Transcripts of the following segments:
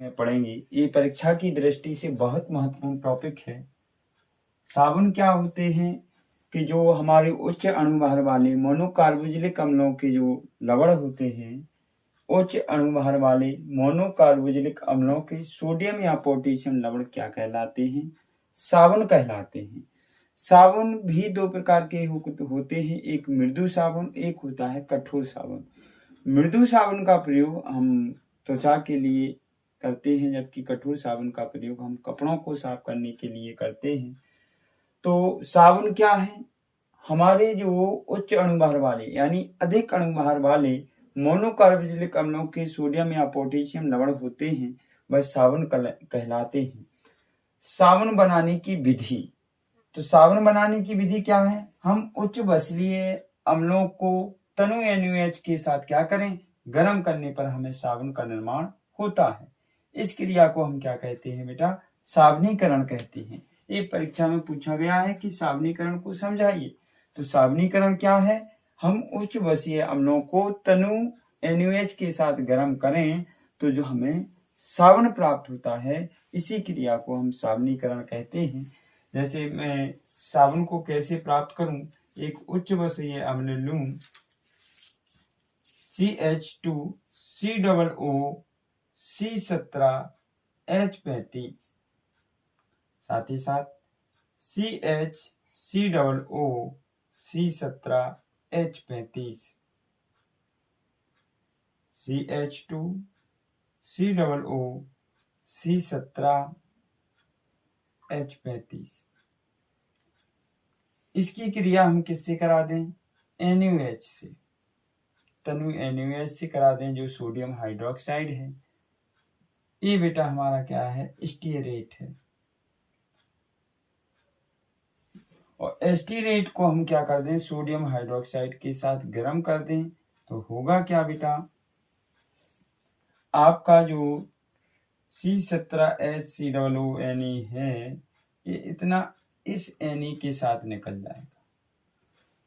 में पढ़ेंगे। ये परीक्षा की दृष्टि से बहुत महत्वपूर्ण टॉपिक है। साबुन क्या होते हैं कि जो हमारे उच्च अणुभार वाले मोनोकार्बोजिलिक अम्लों के जो लवण होते हैं, उच्च अणुभार वाले मोनोकार्बोजिलिक अम्लों के सोडियम या पोटेशियम लवण क्या कहलाते हैं? साबुन कहलाते हैं। साबुन भी दो प्रकार के होते हैं, एक मृदु साबुन, एक होता है कठोर साबुन। मृदु साबुन का प्रयोग हम त्वचा के लिए करते हैं, जबकि कठोर साबुन का प्रयोग हम कपड़ों को साफ करने के लिए करते हैं। तो साबुन क्या है? हमारे जो उच्च अणुभार वाले यानी अधिक अणुभार वाले मोनोकार्बोजिलिक अम्लों के सोडियम या पोटेशियम लवण होते हैं, वह साबुन कहलाते हैं। साबुन बनाने की विधि, तो साबुन बनाने की विधि क्या है? हम उच्च बसलीय अम्लों को तनु NaOH के साथ क्या करें? गर्म करने पर हमें साबुन का निर्माण होता है। इस क्रिया को हम क्या कहते हैं बेटा? साबुनीकरण कहते हैं। ये परीक्षा में पूछा गया है कि साबुनीकरण को समझाइए। तो साबुनीकरण क्या है? हम उच्च बसीय अम्लों को तनु NaOH के साथ गर्म करें तो जो हमें साबुन प्राप्त होता है, इसी क्रिया को हम साबुनीकरण कहते हैं। जैसे मैं साबुन को कैसे प्राप्त करूं? एक उच्च बसीय अम्ल लूं, CH2COO C17H35, साथ ही साथ CHCOO C17H35, CH2COO C17H35। इसकी क्रिया हम किससे करा दें? NaOH से, तनु NaOH से करा दें, जो सोडियम हाइड्रोक्साइड है। ये बेटा हमारा क्या है? स्टीयरेट है। और स्टीयरेट को हम क्या कर दें? सोडियम हाइड्रोक्साइड के साथ गर्म कर दें तो होगा क्या बेटा? आपका जो C17HCOO है, ये इतना इस Na के साथ निकल जाएगा।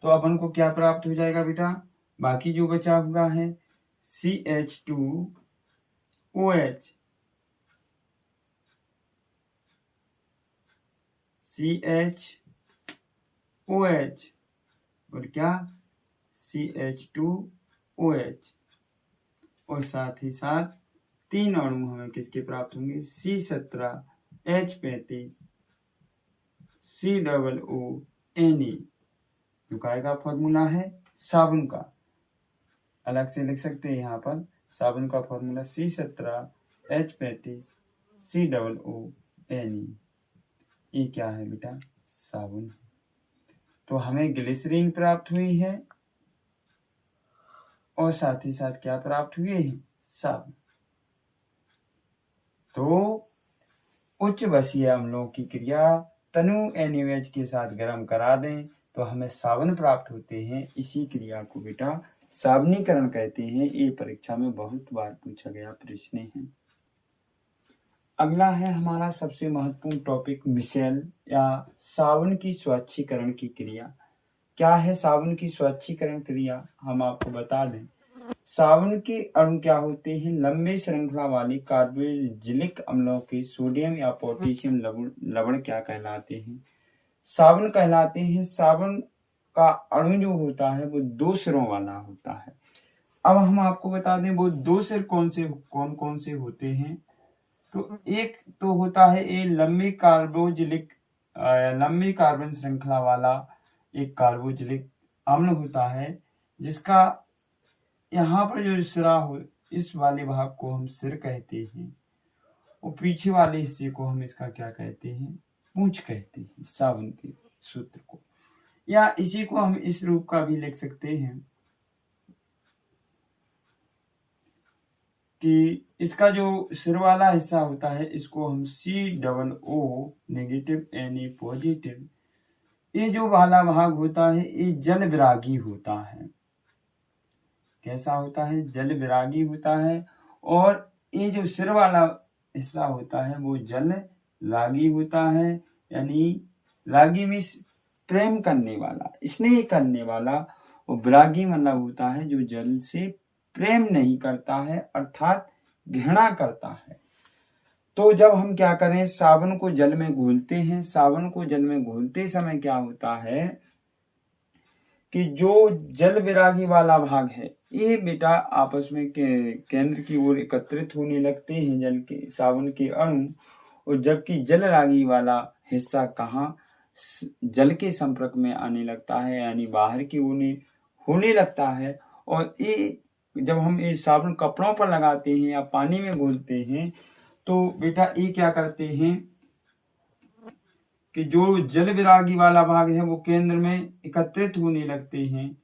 तो अपन को क्या प्राप्त हो जाएगा बेटा? बाकी जो बचा हुआ है CH2OH, CHOH और क्या? CH2OH, और साथ ही साथ तीन अणु हमें किसके प्राप्त होंगे? C17H35 COO जो का फॉर्मूला है साबुन का, अलग से लिख सकते हैं यहाँ पर। साबुन का फॉर्मूला C17H35 COO। ये क्या है बेटा? साबुन। तो हमें ग्लिसरीन प्राप्त हुई है और साथ ही साथ क्या प्राप्त हुए हैं? साबुन। तो उच्च बसीय अम्लों की क्रिया तनु NaOH के साथ गर्म करा दें तो हमें साबुन प्राप्त होते हैं। इसी क्रिया को बेटा साबुनीकरण कहते हैं। ये परीक्षा में बहुत बार पूछा गया प्रश्न है। अगला है हमारा सबसे महत्वपूर्ण टॉपिक, मिसेल या साबुन की स्वच्छीकरण की क्रिया। क्या है साबुन की स्वच्छीकरण क्रिया? हम आपको बता दें, साबुन के अणु क्या होते हैं? लंबे श्रृंखला वाली कार्बोजिलिक अम्लों के सोडियम या पोटेशियम लवण क्या कहलाते हैं? साबुन कहलाते हैं। साबुन का अणु जो होता है वो दो सिरों वाला होता है। अब हम आपको बता दें वो दो सिर कौन कौन से होते हैं। तो एक तो होता है ये लंबी कार्बन श्रृंखला वाला एक कार्बोजिलिक अम्ल होता है, जिसका यहाँ पर जो सिरा हो, इस वाले भाग को हम सिर कहते हैं और पीछे वाले हिस्से को हम इसका क्या कहते हैं? पूंछ कहते हैं, साबुन के सूत्र को। या इसी को हम इस रूप का भी लिख सकते हैं कि इसका जो सिर वाला हिस्सा होता है इसको हम COO नेगेटिव Na पॉजिटिव, ये जो वाला भाग होता है ये जल विरागी होता है। कैसा होता है? जल विरागी होता है। और ये जो सिर वाला हिस्सा होता है वो जल लागी होता है, यानी लागी में प्रेम करने वाला, स्नेह करने वाला, और विरागी मतलब होता है जो जल से प्रेम नहीं करता है, अर्थात घृणा करता है। तो जब हम क्या करें, साबुन को जल में घोलते हैं, साबुन को जल में घोलते समय क्या होता है कि जो जल विरागी वाला भाग है ये बेटा आपस में केंद्र की ओर एकत्रित होने लगते हैं जल के साबुन के अणु, और जबकि जल रागी वाला हिस्सा कहाँ जल के संपर्क में आने लगता है, यानी बाहर की ओर होने लगता है। और ये जब हम ये साबुन कपड़ों पर लगाते हैं या पानी में घोलते हैं तो बेटा ये क्या करते हैं कि जो जल विरागी वाला भाग है वो केंद्र में एकत्रित होने लगते हैं,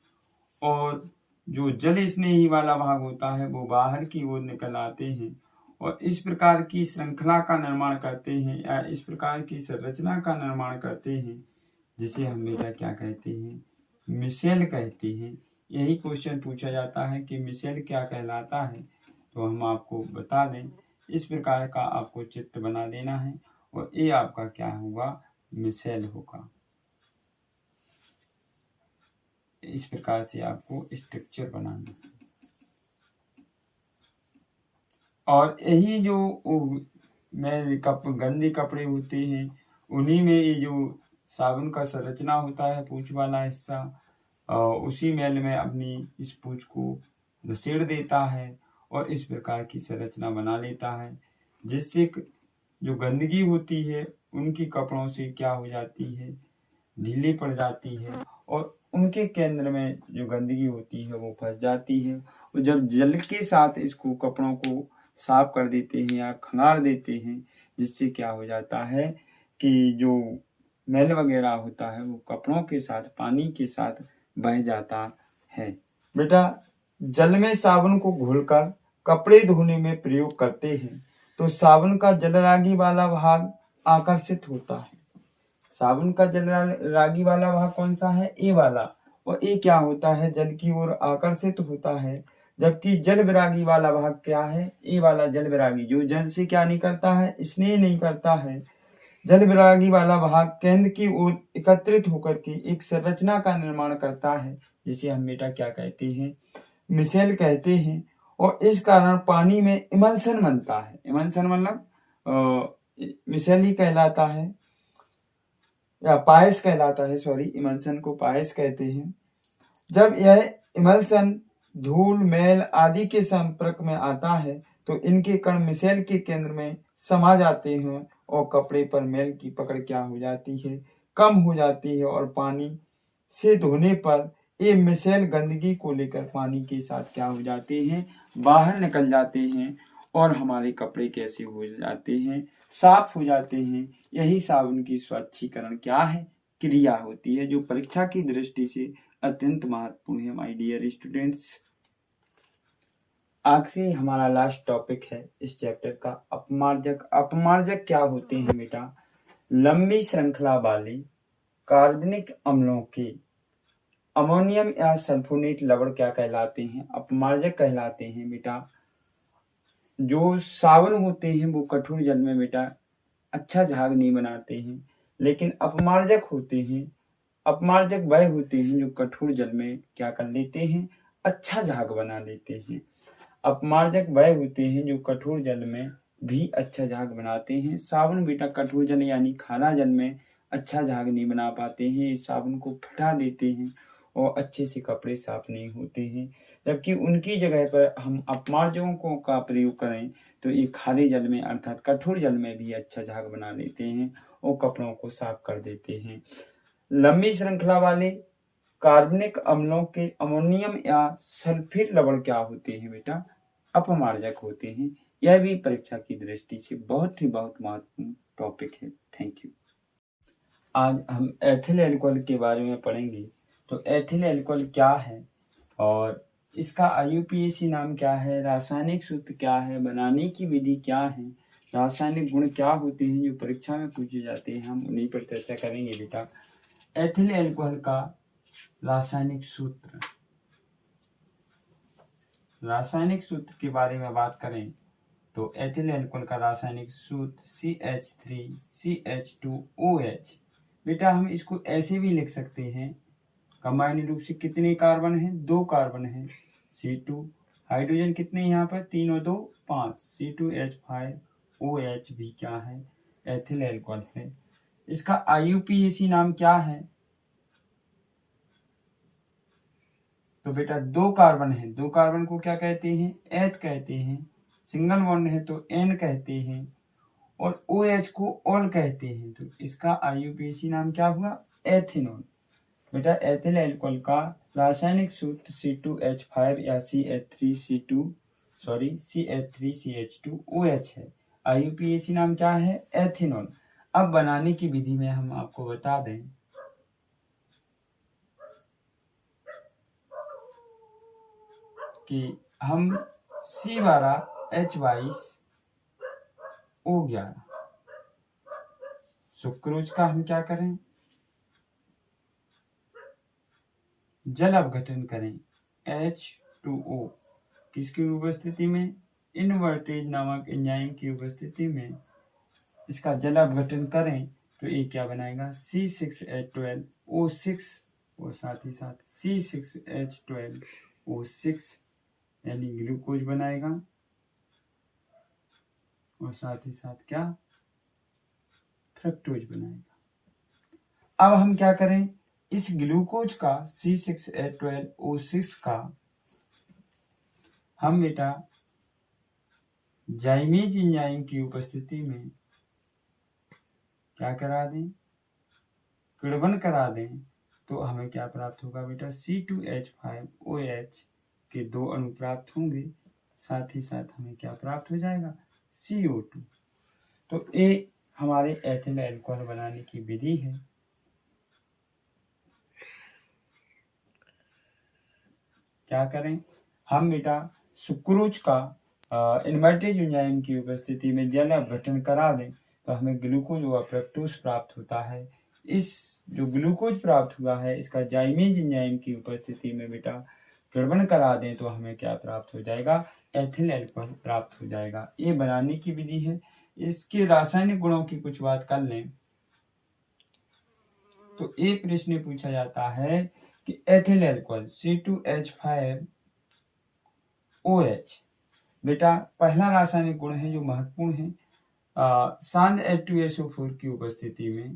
और जो जल स्नेही वाला भाग होता है वो बाहर की ओर निकल आते हैं, और इस प्रकार की श्रृंखला का निर्माण करते हैं या इस प्रकार की संरचना का निर्माण करते हैं, जिसे हम बेटा क्या कहते हैं, मिसेल कहते हैं। यही क्वेश्चन पूछा जाता है कि मिसेल क्या कहलाता है, तो हम आपको बता दें, इस प्रकार का आपको चित्र बना देना है और ये आपका क्या होगा, मिसेल होगा। इस प्रकार से आपको स्ट्रक्चर बनाना है। और यही जो गंदे कपड़े होते हैं उन्हीं में ये जो साबुन का संरचना होता है पूंछ वाला हिस्सा, उसी मैल में अपनी इस पूंछ को घसेड़ देता है और इस प्रकार की संरचना बना लेता है, जिससे जो गंदगी होती है उनकी कपड़ों से क्या हो जाती है, ढीली पड़ जाती है, और उनके केंद्र में जो गंदगी होती है वो फंस जाती है। और जब जल के साथ इसको कपड़ों को साफ कर देते हैं या खंगार देते हैं, जिससे क्या हो जाता है कि जो मैल वगैरह होता है वो कपड़ों के साथ पानी के साथ बह जाता है। बेटा जल में साबुन को घोलकर कपड़े धोने में प्रयोग करते हैं तो साबुन का जलरागी वाला भाग आकर्षित होता है। साबुन का जलरागी वाला भाग कौन सा है, ए वाला, और ए क्या होता है, जल की ओर आकर्षित होता है। जबकि जल विरागी वाला भाग क्या है, ए वाला जल विरागी, जो जल से क्या नहीं करता है, स्नेह नहीं करता है। जल विरागी वाला भाग केंद्र की ओर एकत्रित होकर के एक संरचना का निर्माण करता है, जिसे हम बेटा क्या कहते हैं, मिसेल कहते हैं। और इस कारण पानी में इमल्सन बनता है। इमल्सन मतलब मिसेल ही कहलाता है या पायस कहलाता है, सॉरी, इमल्सन को पायस कहते हैं। जब यह इमल्सन धूल मैल आदि के संपर्क में आता है तो इनके कण मिसेल के केंद्र में समा जाते हैं और कपड़े पर मैल की पकड़ क्या हो जाती है, कम हो जाती है, और पानी से धोने पर ये मिसेल गंदगी को लेकर पानी के साथ क्या हो जाते हैं, बाहर निकल जाते हैं, और हमारे कपड़े कैसे हो जाते हैं, साफ हो जाते हैं। यही साबुन की स्वच्छीकरण क्या है, क्रिया होती है, जो परीक्षा की दृष्टि से अत्यंत महत्वपूर्ण है माय डियर स्टूडेंट्स। आखिरी हमारा लास्ट टॉपिक है इस चैप्टर का, अपमार्जक। अपमार्जक क्या होते हैं बेटा, लंबी श्रृंखला वाले कार्बनिक अम्लों के अमोनियम या सल्फोनेट लवण क्या कहलाते हैं, अपमार्जक कहलाते हैं बेटा। जो साबुन होते हैं वो कठोर जल में बेटा अच्छा झाग नहीं बनाते हैं, लेकिन अपमार्जक होते हैं, अपमार्जक वह होते हैं जो कठोर जल में क्या कर लेते हैं, अच्छा झाग बना लेते हैं। अपमार्जक वह होते हैं जो कठोर जल में भी अच्छा झाग बनाते हैं। साबुन बेटा कठोर जल यानी खारा जल में अच्छा झाग नहीं बना पाते हैं, इस साबुन को फटा देते हैं और अच्छे से कपड़े साफ नहीं होते हैं। जबकि उनकी जगह पर हम अपमार्जकों का प्रयोग करें तो ये खारे जल में अर्थात कठोर जल में भी अच्छा झाग बना लेते हैं और कपड़ों को साफ कर देते हैं। लंबी श्रृंखला वाले कार्बनिक अम्लों के अमोनियम या सल्फेट लवण क्या होते हैं बेटा, अपमार्जक होते हैं। यह भी परीक्षा की दृष्टि से बहुत महत्वपूर्ण टॉपिक है। Thank you. आज हम एथिल अल्कोहल के बारे में पढ़ेंगे। तो एथिल अल्कोहल क्या है और इसका IUPAC नाम क्या है, रासायनिक सूत्र क्या है, बनाने की विधि क्या है, रासायनिक गुण क्या होते हैं जो परीक्षा में पूछे जाते हैं, हम उन्हीं पर चर्चा करेंगे बेटा। एथिल अल्कोहल का रासायनिक सूत्र, रासायनिक सूत्र के बारे में बात करें तो एथिल अल्कोहल का रासायनिक सूत्र CH3CH2OH। बेटा हम इसको ऐसे भी लिख सकते हैं, कंबाइंड रूप से कितने कार्बन हैं, 2 कार्बन हैं, C2, हाइड्रोजन कितने यहाँ पर, 3 और 2 5, C2H5 OH भी क्या है, एथिल एल्कोहल है। इसका IUPAC नाम क्या है? तो बेटा 2 कार्बन है, 2 कार्बन को क्या कहते हैं, एथ कहते हैं। सिंगल बॉन्ड है तो एन कहते हैं, और OH को ऑल कहते हैं। तो इसका IUPAC नाम क्या हुआ, एथेनॉल। बेटा एथिल एल्कोहल का रासायनिक सूत्र C2H5 या CH3CH2OH है। IUPAC नाम क्या है, एथेनॉल। अब बनाने की विधि में हम आपको बता दें कि हम C12H22O11 सुक्रोज का हम क्या करें, जल अपघटन करें H2O किसकी उपस्थिति में, इनवर्टेज नामक एंजाइम की उपस्थिति में इसका जल अपघटन करें तो ये क्या बनाएगा, C6H12O6 और साथ ही साथ C6H12O6 यानी ग्लूकोज बनाएगा, और साथ ही साथ क्या, फ्रक्टोज बनाएगा। अब हम क्या करें, इस ग्लूकोज का C6H12O6 का हम बेटा जाइमेज एंजाइम की उपस्थिति में क्या करा दें, किण्वन करा दें, तो हमें क्या प्राप्त होगा बेटा, C2H5OH के 2 अणु प्राप्त होंगे, साथ ही साथ हमें क्या प्राप्त हो जाएगा, CO2। तो ये हमारे एथिल एल्कोहल बनाने की विधि है। क्या करें, हम बेटा सुक्रोज का इनवर्टेज एंजाइम की उपस्थिति में जल अपघटन करा दें तो हमें ग्लूकोज व फ्रक्टोज प्राप्त होता है। इस जो ग्लूकोज प्राप्त हुआ है इसका जाइमेज एंजाइम की उपस्थिति में बेटा किण्वन करा दें तो हमें क्या प्राप्त हो जाएगा, एथिल एल्कोहल प्राप्त हो जाएगा। ये बनाने की विधि है। इसके रासायनिक गुणों की कुछ बात कर लें तो एक प्रश्न पूछा जाता है कि एथिल एल्कोहल C2H5OH बेटा पहला रासायनिक गुण है जो महत्वपूर्ण है, सांद्र H2SO4 की उपस्थिति में,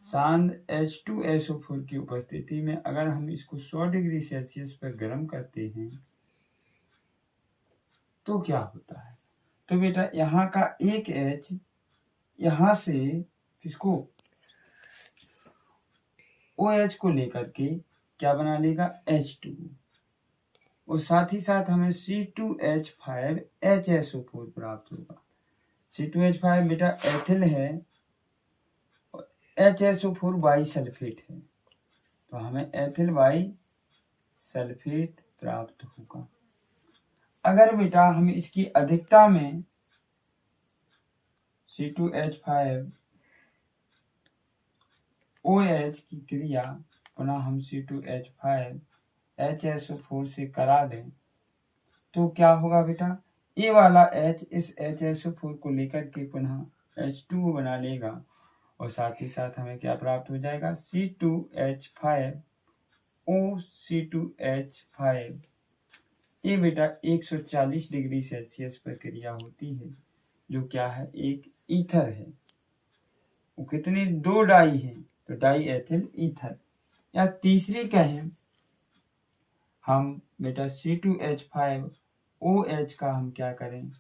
सांद्र H2SO4 की उपस्थिति में अगर हम इसको 100 डिग्री सेल्सियस पर गर्म करते हैं तो क्या होता है। तो बेटा यहाँ का एक H यहाँ से इसको OH को लेकर के क्या बना लेगा, H2, और साथ ही साथ हमें C2H5HSO4 प्राप्त होगा। C2H5 बेटा एथिल है और HSO4 बाई सल्फेट है, तो हमें एथिल बाई सल्फेट प्राप्त होगा। अगर बेटा हम इसकी अधिकता में C2H5OH की क्रिया पुनः हम C2H5HSO4 से करा दें तो क्या होगा बेटा, ये वाला H इस HSO4 को लेकर के पुनः H2O बना लेगा, और साथ ही साथ हमें क्या प्राप्त हो जाएगा, C2H5OC2H5। ये बेटा 140 डिग्री सेल्सियस पर क्रिया होती है, जो क्या है, एक ईथर है। वो कितने, 2 डाई है, तो डाई एथिल ईथर। या तीसरी कहें हम बेटा C2H5OH का हम क्या करें,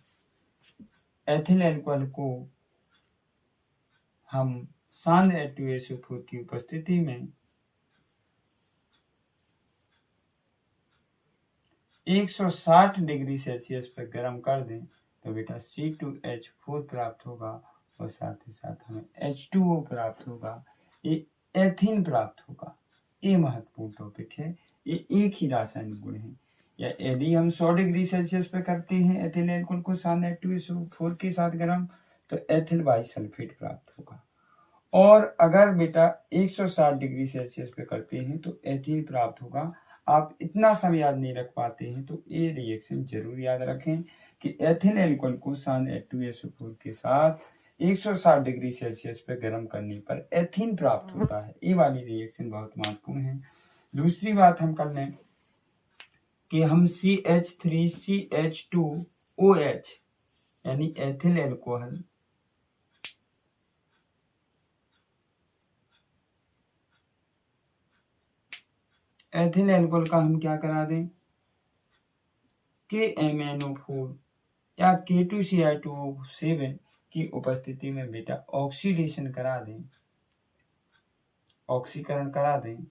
एथिल एल्कोहल को हम सांद्र H2SO4 की उपस्थिति में 160 डिग्री सेल्सियस पर गर्म कर दें तो बेटा C2H4 प्राप्त होगा, और साथ ही साथ हमें H2O प्राप्त होगा, ये एथीन प्राप्त होगा। ये महत्वपूर्ण टॉपिक है, ये एक ही रासायनिक गुण है। या यदि हम 100 डिग्री सेल्सियस पे करते हैं एथिल एल्कोहल को सांद्र H2SO4 के साथ गर्म तो एथिल बाई सल्फेट प्राप्त होगा, और अगर बेटा 160 डिग्री सेल्सियस पे करते हैं तो एथीन प्राप्त होगा। आप इतना सब याद नहीं रख पाते हैं तो ये रिएक्शन जरूर याद रखें कि एथिल एल्कोहल को सांद्र H2SO4 के साथ 160 डिग्री सेल्सियस पे गर्म करने पर एथीन प्राप्त होता है। ये वाली रिएक्शन बहुत महत्वपूर्ण है। दूसरी बात हम कर लें कि हम CH3CH2OH यानी एथिल एल्कोहल का हम क्या करा दें, KMnO4 या K2Cl2O7 की उपस्थिति में बेटा ऑक्सीडेशन करा दें, ऑक्सीकरण करा दें,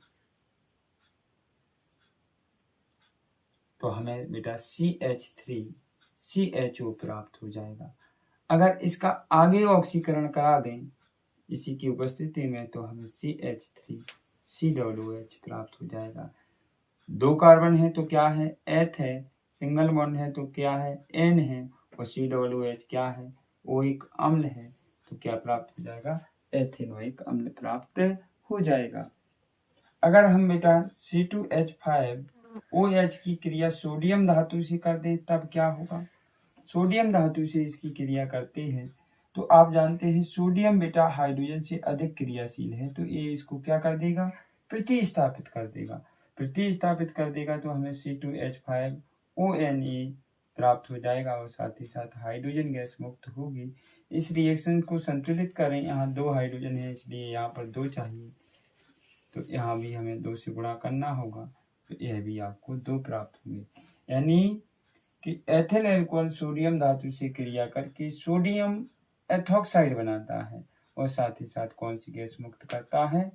तो हमें बेटा CH3CHO प्राप्त हो जाएगा। अगर इसका आगे ऑक्सीकरण करा दें इसी की उपस्थिति में तो हमें CH3COOH प्राप्त हो जाएगा। 2 कार्बन है तो क्या है, एथ है, सिंगल बॉन्ड है तो क्या है, N है, और COOH क्या है, वो एक अम्ल है, तो क्या प्राप्त हो जाएगा, एथेनोइक अम्ल प्राप्त हो जाएगा। अगर हम बेटा C2H5OH की क्रिया सोडियम धातु से कर दें तब क्या होगा, सोडियम धातु से इसकी क्रिया करते हैं तो आप जानते हैं सोडियम बेटा हाइड्रोजन से अधिक क्रियाशील है, तो ये इसको क्या कर देगा, प्रतिस्थापित कर देगा। प्रतिस्थापित कर देगा तो हमें C2H5ONe प्राप्त हो जाएगा और साथ ही साथ हाइड्रोजन गैस मुक्त होगी। इस रिएक्शन को संतुलित करें, यहाँ 2 हाइड्रोजन है इसलिए यहाँ पर 2 चाहिए, तो यहाँ भी हमें 2 से गुणा करना होगा, तो यह भी आपको 2 प्राप्त होंगे। यानी कि एथिल एल्कोहल सोडियम धातु से क्रिया करके सोडियम एथॉक्साइड बनाता है और साथ ही साथ कौन सी गैस मुक्त करता है,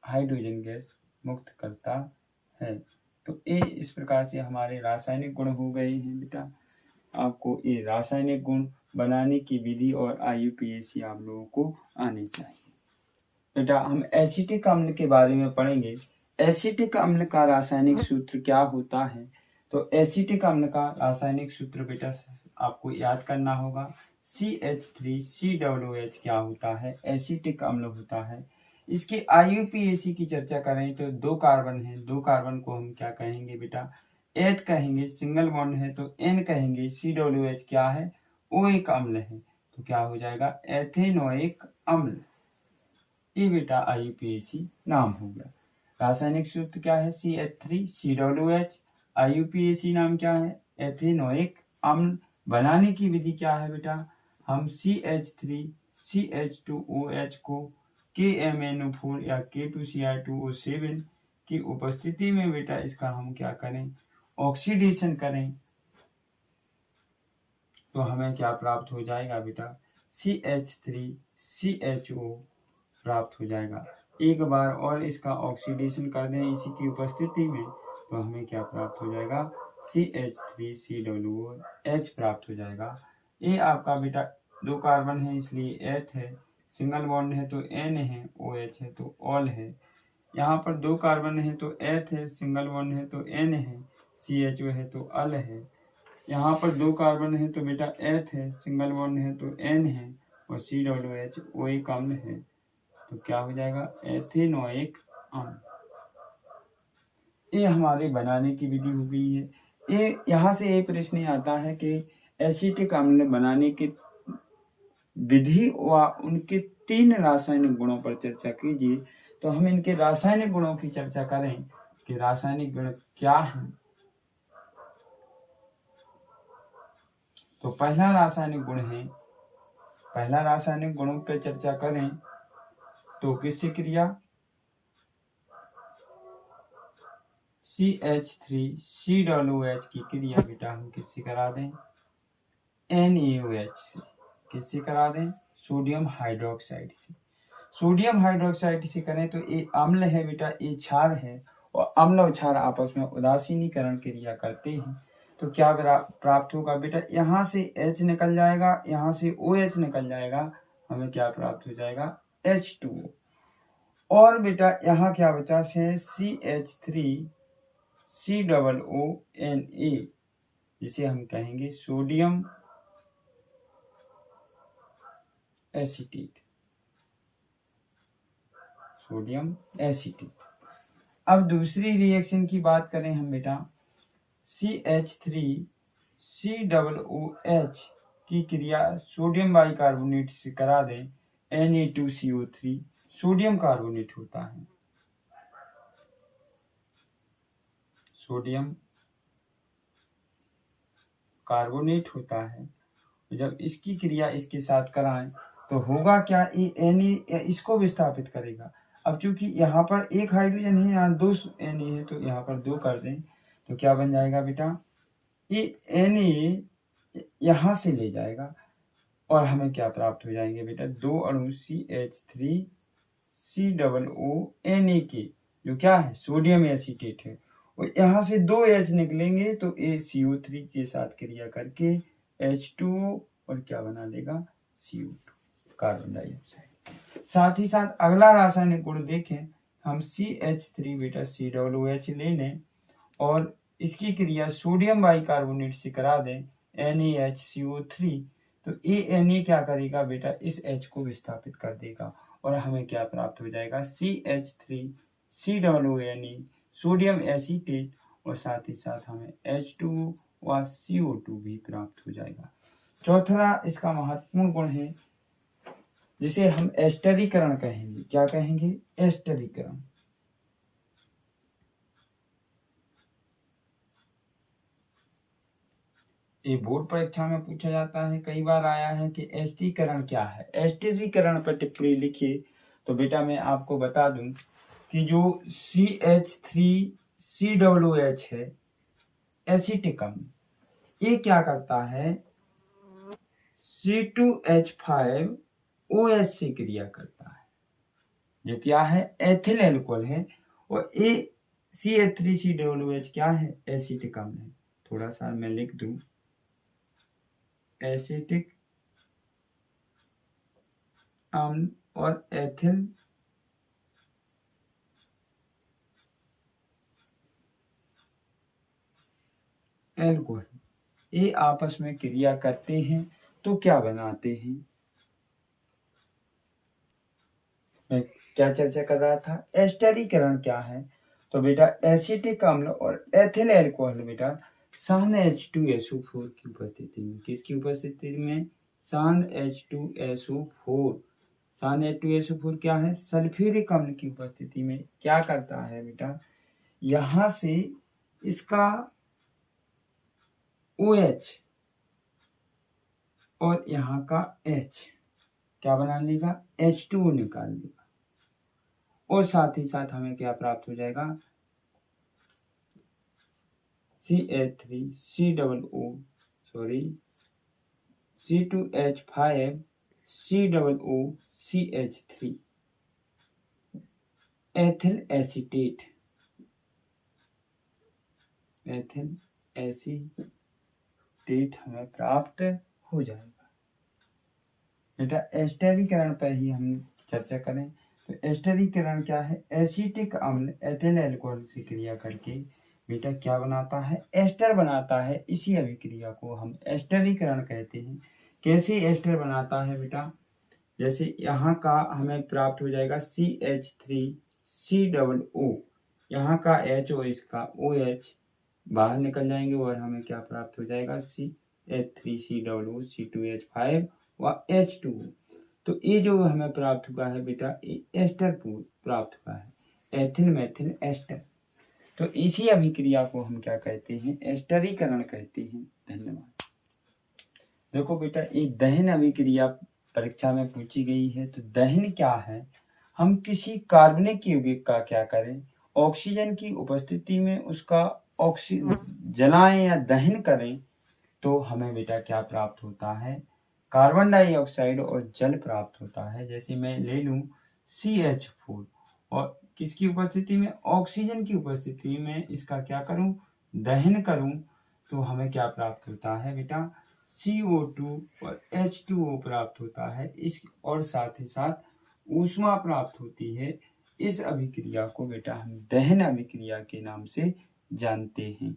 हाइड्रोजन गैस मुक्त करता है। तो ये इस प्रकार से हमारे रासायनिक गुण हो गए हैं बेटा। आपको ये रासायनिक गुण बनाने की विधि और IUPAC आप लोगों को आनी चाहिए। बेटा हम एसिटिक अम्ल के बारे में पढ़ेंगे। एसिटिक अम्ल का रासायनिक सूत्र क्या होता है, तो एसिटिक अम्ल का रासायनिक सूत्र बेटा आपको याद करना होगा, CH3COOH क्या होता है, एसिटिक अम्ल होता है। इसके IUPAC की चर्चा करें तो 2 कार्बन है, 2 कार्बन को हम क्या कहेंगे बेटा, एथ कहेंगे, सिंगल बॉन्ड है तो N कहेंगे, COOH क्या है, वो एक अम्ल है, तो क्या हो जाएगा, एथेनोइक अम्ल। ये बेटा IUPAC नाम हो गया। रासायनिक सूत्र क्या है, CH3COOH। IUPAC नाम क्या है, एथेनोइक अम्ल। बनाने की विधि क्या है बेटा, हम CH3CH2OH को KMnO4 या K2Cl2O7 की उपस्थिति में बेटा इसका हम क्या करें, ऑक्सीडेशन करें, तो हमें क्या प्राप्त हो जाएगा बेटा, CH3CHO प्राप्त हो जाएगा। एक बार और इसका ऑक्सीडेशन कर दें इसी की उपस्थिति में तो हमें क्या प्राप्त हो जाएगा, CH3COOH प्राप्त हो जाएगा। ये आपका बेटा 2 कार्बन है इसलिए एथ है, सिंगल बॉन्ड है तो N है, OH है तो ऑल है। यहाँ पर 2 कार्बन है तो एथ है, सिंगल बॉन्ड है तो N है, CHO है तो अल है। यहाँ पर 2 कार्बन है तो बेटा एथ है, सिंगल बॉन्ड है तो N है, और COOH वो एक अम्ल है, तो क्या हो जाएगा, एथेनोइक अम्ल। ये हमारे बनाने की विधि हो गई है। ये यहाँ से एक प्रश्न आता है कि एसिटिक अम्ल बनाने की विधि व उनके 3 रासायनिक गुणों पर चर्चा कीजिए। तो हम इनके रासायनिक गुणों की चर्चा करें कि रासायनिक गुण क्या है। तो पहला रासायनिक गुणों पर चर्चा करें तो किससे क्रिया, CH3COOH की क्रिया बेटा हम किससे करा दें, NaOH से। किससे करा दें, सोडियम हाइड्रोक्साइड से। सोडियम हाइड्रोक्साइड से करें तो ये अम्ल है बेटा, ये क्षार है, और अम्ल और क्षार आपस में उदासीनीकरण क्रिया करते हैं, तो क्या प्राप्त होगा बेटा, यहाँ से H निकल जाएगा, यहाँ से OH निकल जाएगा, हमें क्या प्राप्त हो जाएगा, H2O। और बेटा यहाँ क्या बचा है, CH3COONA, जिसे हम कहेंगे सोडियम एसीटेट। अब दूसरी रिएक्शन की बात करें हम बेटा, CH3COOH की क्रिया सोडियम बाइकार्बोनेट से करा दें, Na2CO3 सोडियम कार्बोनेट होता है, सोडियम कार्बोनेट होता है, जब इसकी क्रिया इसके साथ कराएं तो होगा क्या, Na इसको विस्थापित करेगा। अब चूंकि यहाँ पर एक हाइड्रोजन है, यहाँ 2 Na है, तो यहाँ पर 2 कर दें तो क्या बन जाएगा बेटा, ये Na यहाँ से ले जाएगा और हमें क्या प्राप्त हो जाएंगे बेटा, 2 अणु CH3 COO के, जो क्या है सोडियम एसीटेट है, और यहाँ से 2 H निकलेंगे तो CO3 के साथ क्रिया करके H2O और क्या बना लेगा, CO2 कार्बन डाइऑक्साइड। साथ ही साथ अगला रासायनिक गुण देखें, हम CH3 बेटा COOH ले लें और इसकी क्रिया सोडियम बाइकार्बोनेट से करा दें NaHCO3, तो Na क्या करेगा बेटा, इस H को विस्थापित कर देगा और हमें क्या प्राप्त हो जाएगा, CH3 COONE सोडियम एसीटेट, और साथ ही साथ हमें H2O व CO2 भी प्राप्त हो जाएगा। चौथा इसका महत्वपूर्ण गुण है जिसे हम एस्टरीकरण कहेंगे। क्या कहेंगे, एस्टरीकरण। ये बोर्ड परीक्षा में पूछा जाता है, कई बार आया है कि एस्टरीकरण क्या है। एस्टरीकरण पर टिप्पणी लिखिए। तो बेटा मैं आपको बता दूं कि जो CH3COOH है एसिटिक अम्ल, ये क्या करता है, C2H5OH से क्रिया करता है, जो क्या है एथिल एल्कोहल है, और ये CH3COOH क्या है, एसिटिक अम्ल है। थोड़ा सा मैं लिख दूं, एसिटिक अम्ल और एथिल एल्कोहल ये आपस में क्रिया करते हैं तो क्या बनाते हैं। मैं क्या चर्चा कर रहा था, एस्टरीकरण क्या है। तो बेटा एसिटिक अम्ल और एथिल एल्कोहल बेटा सान H2SO4 की उपस्थिति में, किसकी उपस्थिति में, सान H2SO4। सान H2SO4 क्या है, सल्फ्यूरिक अम्ल की उपस्थिति में क्या करता है बेटा, यहां से इसका OH और यहाँ का H क्या बना लेगा, H2O निकाल लेगा, और साथ ही साथ हमें क्या प्राप्त हो जाएगा, C2H5COOCH3 ethyl acetate, ethyl acetate हमें प्राप्त हो जाएगा। बेटा एस्टरीकरण पर ही हम चर्चा करें। तो एस्टरीकरण क्या है, एसिटिक अम्ल एथिल अल्कोहल से क्रिया करके बेटा क्या बनाता है, एस्टर बनाता है। इसी अभिक्रिया को हम एस्टरीकरण कहते हैं। कैसे एस्टर बनाता है बेटा, जैसे यहाँ का हमें प्राप्त हो जाएगा CH3COO, यहाँ का H और इसका OH बाहर निकल जाएंगे और हमें क्या प्राप्त हो जाएगा, CH3COO C2H5 व H2O। तो ये जो हमें प्राप्त हुआ है बेटा, ये एस्टर प्राप्त हुआ है, एथिल मेथिल एस्टर। तो इसी अभिक्रिया को हम क्या कहते हैं, एस्टरीकरण कहते हैं। धन्यवाद। देखो बेटा ये दहन अभिक्रिया परीक्षा में पूछी गई है। तो दहन क्या है, हम किसी कार्बनिक यौगिक का क्या करें, ऑक्सीजन की उपस्थिति में उसका जलाएं या दहन करें तो हमें बेटा क्या प्राप्त होता है, कार्बन डाइऑक्साइड और जल प्राप्त होता है। जैसे मैं ले लूं CH4 और किसकी उपस्थिति में, ऑक्सीजन की उपस्थिति में इसका क्या करूं, दहन करूं, तो हमें क्या प्राप्त होता है बेटा, CO2 और H2O प्राप्त होता है। इस और साथ ही साथ ऊष्मा प्राप्त होती है। इस अभिक्रिया को बेटा हम दहन अभिक्रिया के नाम से जानते हैं।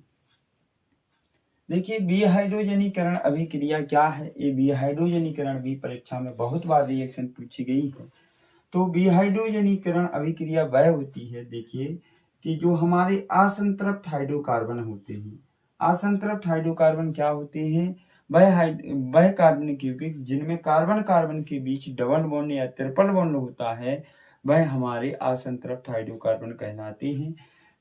देखिए विहाइड्रोजनीकरण अभिक्रिया क्या है। ये विहाइड्रोजनीकरण भी परीक्षा में बहुत बार रिएक्शन पूछी गई है। तो विहाइड्रोजनीकरण अभिक्रिया वह होती है, देखिए कि जो हमारे असंतृप्त हाइड्रोकार्बन होते हैं। असंतृप्त हाइड्रोकार्बन क्या होते हैं, वह कार्बनिक यौगिक जिनमें कार्बन कार्बन के बीच डबल बॉन्ड या ट्रिपल बॉन्ड होता है, वह हमारे असंतृप्त हाइड्रोकार्बन कहलाते हैं।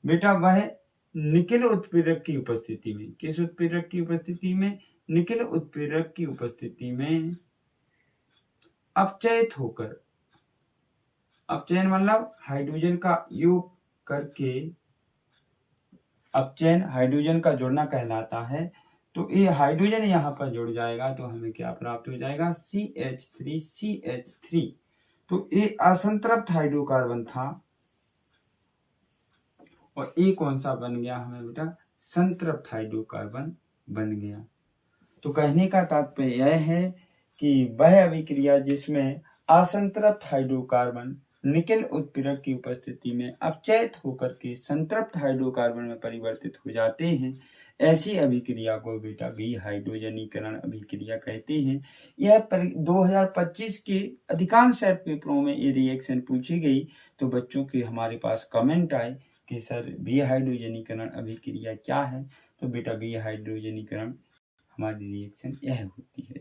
बेटा वह निकेल उत्प्रेरक की उपस्थिति में, किस उत्प्रेरक की उपस्थिति में? निकेल उत्प्रेरक की उपस्थिति में अपचयित होकर, अपचयन मतलब हाइड्रोजन का योग करके, अपचयन हाइड्रोजन का जुड़ना कहलाता है। तो ये हाइड्रोजन यहाँ पर जुड़ जाएगा तो हमें क्या प्राप्त हो जाएगा? CH3। तो ये असंतृप्त हाइड्रोकार्बन था और ये कौन सा बन गया हमें बेटा? संतृप्त हाइड्रोकार्बन बन गया। तो कहने का तात्पर्य यह है कि वह अभिक्रिया जिसमें असंतृप्त हाइड्रोकार्बन निकेल उत्प्रेरक की उपस्थिति में अपचयित होकर के संतृप्त हाइड्रोकार्बन में परिवर्तित हो जाते हैं, ऐसी अभिक्रिया को बेटा विहाइड्रोजनीकरण अभिक्रिया कहते हैं। यह 2025 के अधिकांश सेट पेपरों में ये रिएक्शन पूछी गई तो बच्चों के हमारे पास कमेंट आए कि सर विहाइड्रोजनीकरण अभिक्रिया क्या है? तो बेटा विहाइड्रोजनीकरण हमारी रिएक्शन यह होती है।